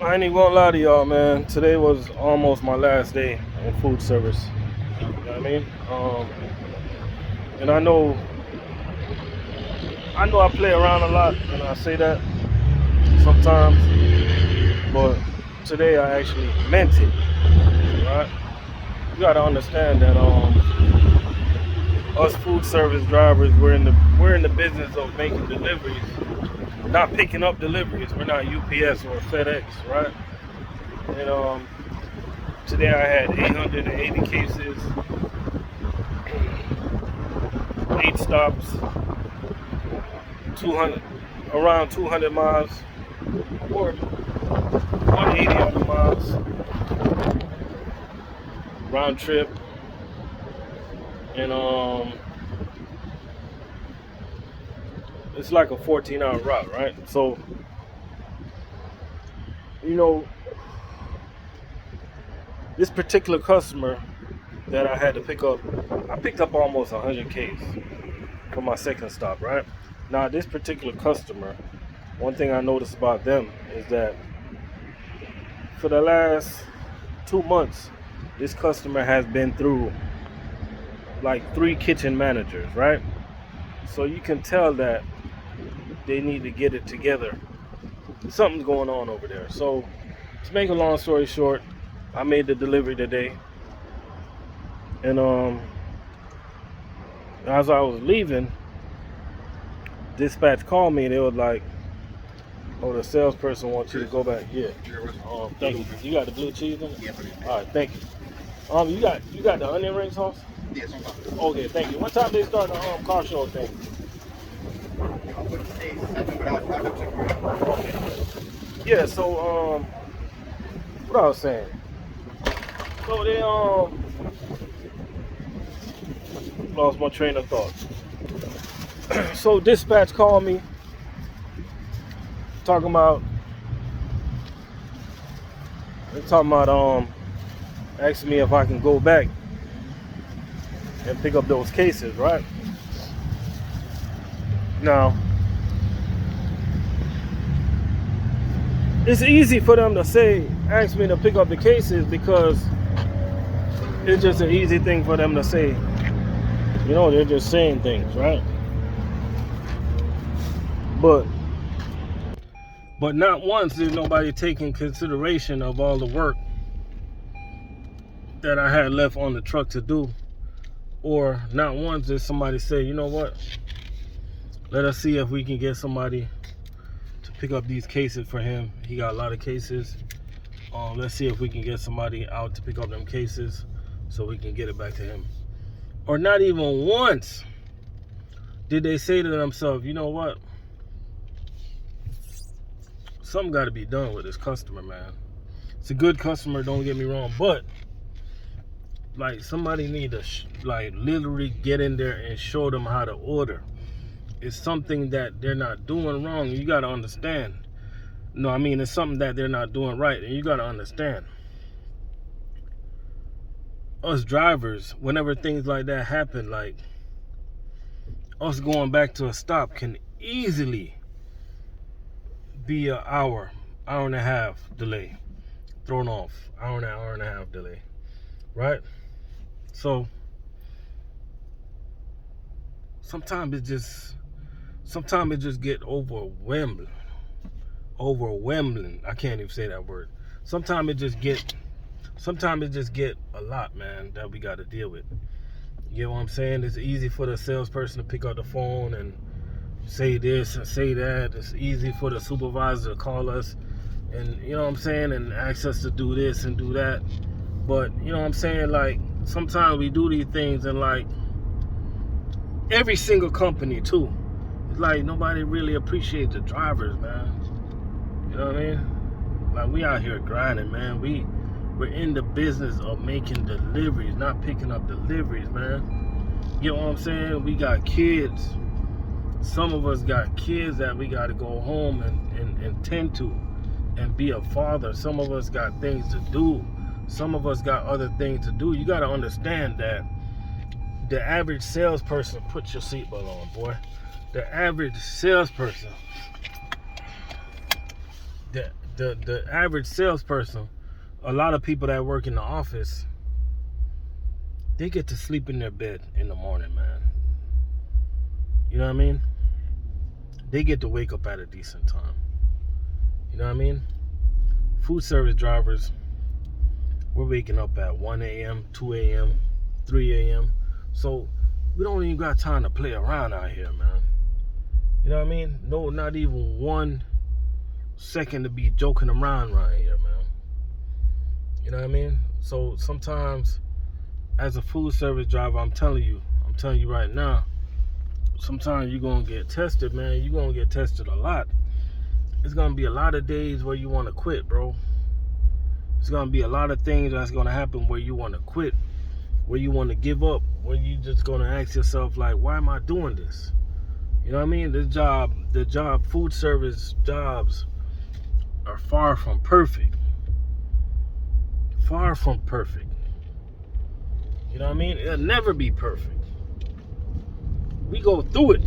I ain't even gonna lie to y'all, man. Today was almost my last day in food service. You know what I mean? And I know I play around a lot, and I say that sometimes, but today I actually meant it, right? You gotta understand that us food service drivers, we're in the business of making deliveries, not picking up deliveries. We're not UPS or FedEx, right? And today I had 880 cases, 8 stops, 200, around 200 miles, or 180 other miles round trip, and it's like a 14-hour route, right? So you know, this particular customer that I had to pick up, I picked up almost 100 Ks for my second stop, right? Now, this particular customer, one thing I noticed about them is that for the last 2 months, this customer has been through like 3 kitchen managers, right? So you can tell that they need to get it together. Something's going on over there. So to make a long story short, I made the delivery today, and as I was leaving, dispatch called me and they were like, "Oh, the salesperson wants you to go back." Yeah. Thank you. You got the blue cheese in it? Yes, sir. All right, thank you. You got the onion ring sauce? Yes, I'm fine. Okay, thank you. What time they start the car show thing? I wouldn't say 7, but I'll check it out. Okay. Yeah. So what I was saying. So they lost my train of thought. So dispatch called me talking about asking me if I can go back and pick up those cases, right? Now, it's easy for them to ask me to pick up the cases because it's just an easy thing for them to say. You know, they're just saying things, right? But not once did nobody taking consideration of all the work that I had left on the truck to do. Or not once did somebody say, you know what? Let us see if we can get somebody to pick up these cases for him. He got a lot of cases. Let's see if we can get somebody out to pick up them cases so we can get it back to him. Or not even once did they say to themselves, you know what? Something got to be done with this customer, man. It's a good customer, don't get me wrong, but like somebody need to like literally get in there and show them how to order. It's something that they're not doing wrong. You got to understand. No, I mean, it's something that they're not doing right, and you got to understand. Us drivers, whenever things like that happen, like us going back to a stop can easily be an hour and a half delay, thrown off, hour and a half delay, right? So sometimes it just get overwhelming. I can't even say that word. Sometimes it just get a lot, man, that we got to deal with. You know what I'm saying? It's easy for the salesperson to pick up the phone and say this and say that. It's easy for the supervisor to call us and, you know what I'm saying, and ask us to do this and do that. But, you know what I'm saying, like, sometimes we do these things and, like, every single company, too. It's like nobody really appreciates the drivers, man. You know what I mean? Like, we out here grinding, man. We're in the business of making deliveries, not picking up deliveries, man. You know what I'm saying? We got kids. Some of us got kids that we got to go home and tend to and be a father. Some of us got things to do. Some of us got other things to do. You got to understand that the average salesperson, put your seatbelt on, boy. The average salesperson, the the average salesperson, a lot of people that work in the office, they get to sleep in their bed in the morning, man. You know what I mean? They get to wake up at a decent time. You know what I mean? Food service drivers, we're waking up at 1 a.m., 2 a.m., 3 a.m. So we don't even got time to play around out here, man. You know what I mean? No, not even 1 second to be joking around here, man. You know what I mean? So sometimes, as a food service driver, I'm telling you right now, sometimes you're gonna get tested, man. You're gonna get tested a lot. It's gonna be a lot of days where you want to quit, bro. It's gonna be a lot of things that's gonna happen where you want to quit, where you want to give up, where you just gonna ask yourself, like, why am I doing this? You know what I mean? The food service jobs are far from perfect. Far from perfect. You know what I mean? It'll never be perfect. We go through it.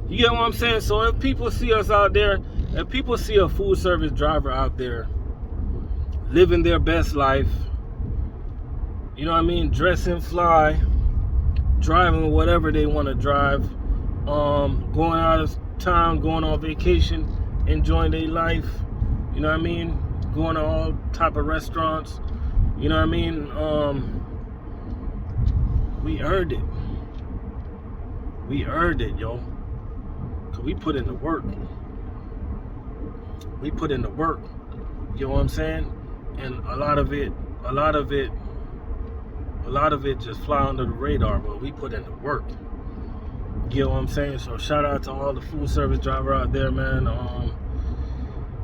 You get what I'm saying? So if people see us out there, if people see a food service driver out there living their best life, you know what I mean, dressing fly, driving whatever they want to drive, going out of town, going on vacation, enjoying their life, you know what I mean, going to all type of restaurants, you know what I mean, we earned it. We earned it, yo. Cause we put in the work. We put in the work. You know what I'm saying? And a lot of it just fly under the radar, but we put in the work. You know what I'm saying? So shout out to all the food service driver out there, man.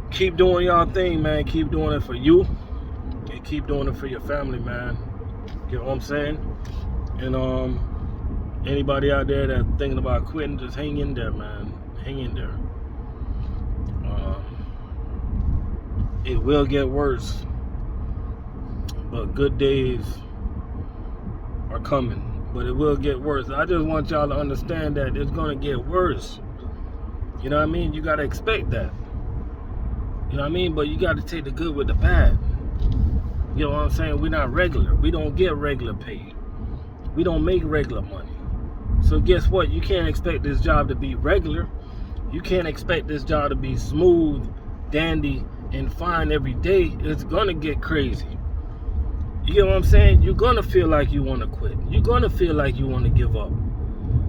Keep doing y'all thing, man. Keep doing it for you. And keep doing it for your family, man. You know what I'm saying? And anybody out there that's thinking about quitting, just hang in there, man. Hang in there. It will get worse, but good days are coming. But it will get worse. I just want y'all to understand that it's gonna get worse. You know what I mean? You gotta expect that. You know what I mean? But you gotta take the good with the bad. You know what I'm saying? We're not regular. We don't get regular pay. We don't make regular money. So guess what? You can't expect this job to be regular. You can't expect this job to be smooth, dandy, and fine every day. It's gonna get crazy. You know what I'm saying? You're gonna feel like you want to quit. You're gonna feel like you want to give up.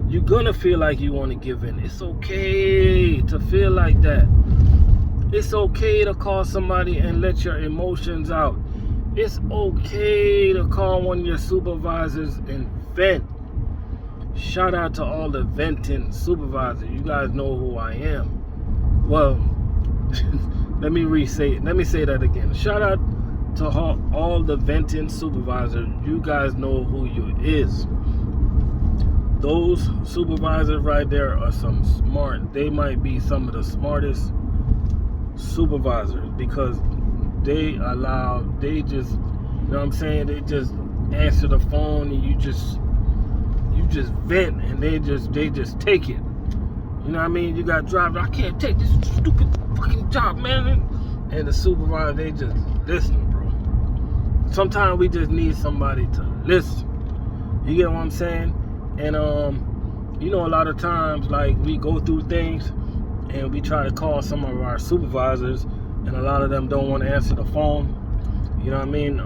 You're gonna feel like you want to give in. It's okay to feel like that. It's okay to call somebody and let your emotions out. It's okay to call one of your supervisors and vent. Shout out to all the venting supervisors. You guys know who I am. Well, let me say that again. Shout out to all the venting supervisors. You guys know who you is. Those supervisors right there are some smart. They might be some of the smartest supervisors because they just, you know what I'm saying? They just answer the phone and you just vent and they just take it. You know what I mean? You got drivers, I can't take this stupid fucking job, man. And the supervisor, they just listen, bro. Sometimes we just need somebody to listen. You get what I'm saying? And you know, a lot of times, like, we go through things and we try to call some of our supervisors and a lot of them don't want to answer the phone. You know what I mean?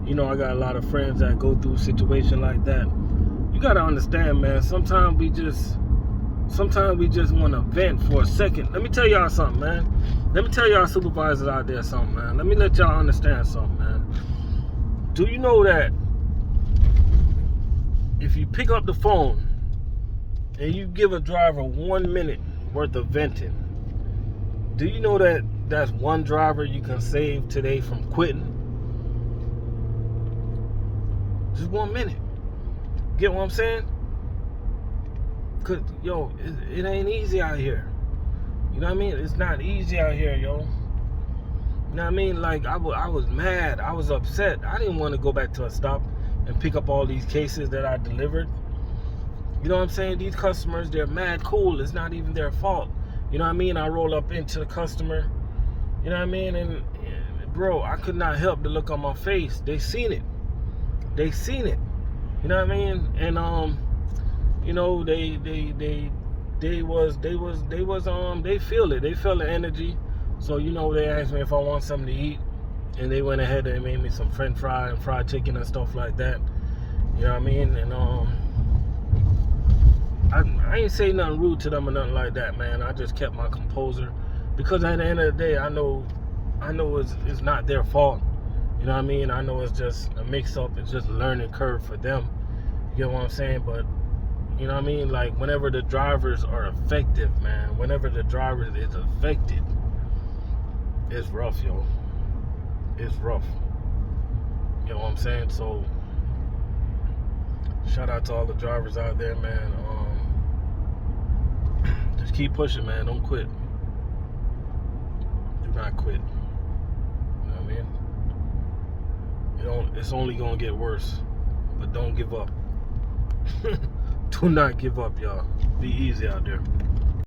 You know, I got a lot of friends that go through a situation like that. You gotta understand, man, sometimes we just want to vent for a second. Let me tell y'all something, man. Let me tell y'all supervisors out there something, man. Let me let y'all understand something, man. Do you know that if you pick up the phone and you give a driver 1 minute worth of venting, do you know that that's one driver you can save today from quitting? Just 1 minute. Get what I'm saying? Cause yo, it ain't easy out here. You know what I mean? It's not easy out here, yo. You know what I mean? Like I was mad. I was upset. I didn't want to go back to a stop and pick up all these cases that I delivered. You know what I'm saying? These customers, they're mad cool. It's not even their fault. You You know what I mean? I roll up into the customer. You know what I mean? And bro, I could not help the look on my face. They seen it. They seen it. You know what I mean? And you know, they feel it. They feel the energy. So, you know, they asked me if I want something to eat, and they went ahead and made me some French fry and fried chicken and stuff like that. You know what I mean? And I ain't say nothing rude to them or nothing like that, man. I just kept my composure, because at the end of the day, I know it's not their fault. You know what I mean? I know it's just a mix-up. It's just a learning curve for them. You get what I'm saying? But you know what I mean? Like, whenever the drivers are effective, man, whenever the driver is affected, it's rough, yo. It's rough. You know what I'm saying? So, shout out to all the drivers out there, man. Just keep pushing, man. Don't quit. Do not quit. You know what I mean? It's only gonna get worse, but don't give up. Do not give up, y'all. Be easy out there.